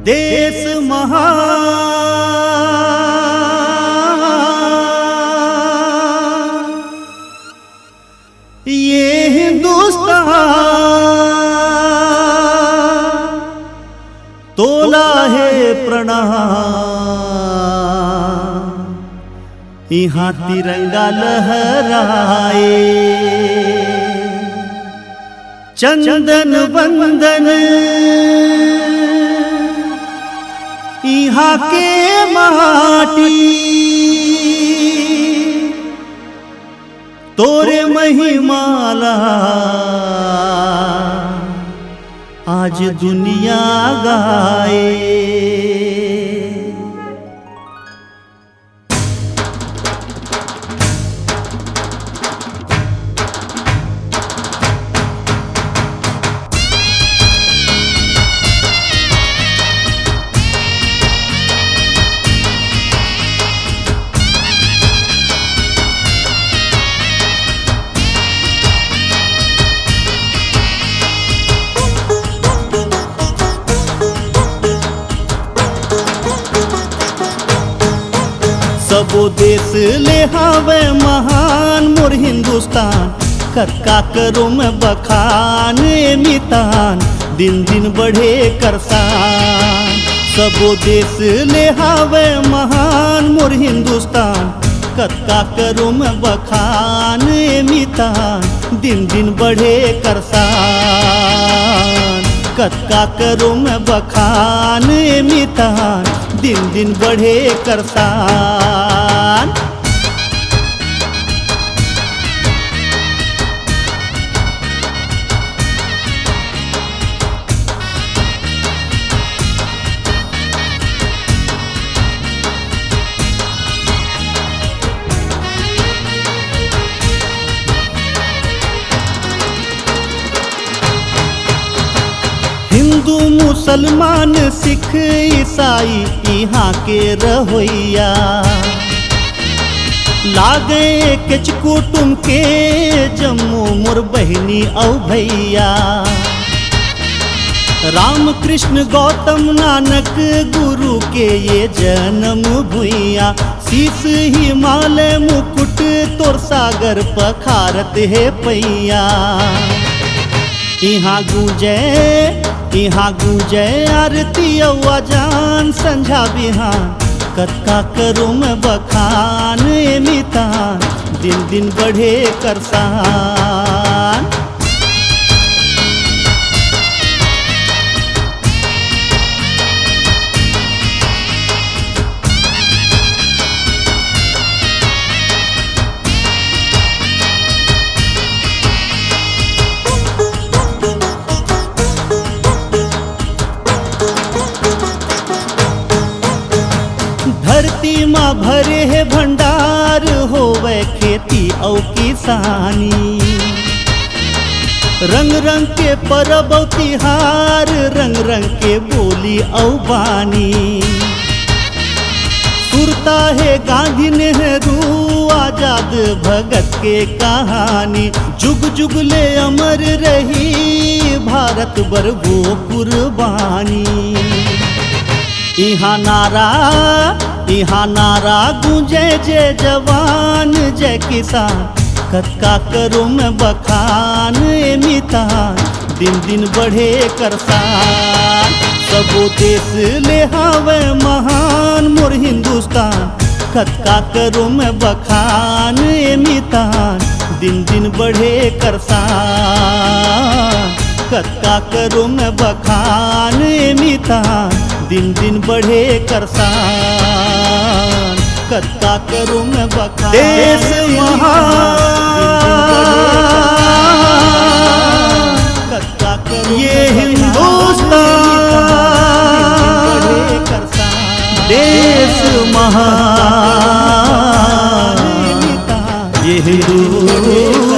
देश महान ये हिंदुस्तान तोला है प्रणाम यहाँ तिरंगा लहराए चंदन वंदन यहाँ के माटी तोरे महिमाला आज दुनिया गाए। सबो देश ले हावे महान मोर हिंदुस्तान कत्का करो मैं बखान मितान दिन दिन बढ़े करसान। सबो देश ले हावे महान मोर हिंदुस्तान कत्का करो मैं बखान मितान दिन दिन बढ़े करसान। कत्का करो मैं बखान मितान दिन दिन बढ़े करसान। हिंदू मुसलमान सिख ईसाई यहाँ के रहोइया लागे किच कुटुम के जम्मू मोर बहनी औ भैया। राम कृष्ण गौतम नानक गुरु के ये जन्म भुइया शीश हिमालय मुकुट तोर सागर पखारत है पैया। यहाँ गूंजे आरती अजान संझा बिहान कत्का करो मैं बखान मितान दिन दिन बढ़े करसान। धरती माँ भरे है भंडार होवे खेती और किसानी रंग रंग के परब और तिहार रंग रंग के बोली और बानी। सुरता है गांधी नेहरू आजाद भगत के कहानी जुग जुग ले अमर रही भारत बर वो कुर्बानी। यहाँ नारा गूंजे जय जवान जय किसान कत्का करो मैं बखान मितान दिन दिन बढ़े करसान। सबो देश ले हावे महान मोर हिंदुस्तान कत्का करो मैं बखान मितान दिन दिन बढ़े करसान। कत्का करो मैं बखान मितान दिन दिन बढ़े करसान। कत्का करो मैं बखान देश महान कत्का करो ये हिंदुस्तान देश महान ये हिंदुस्तान।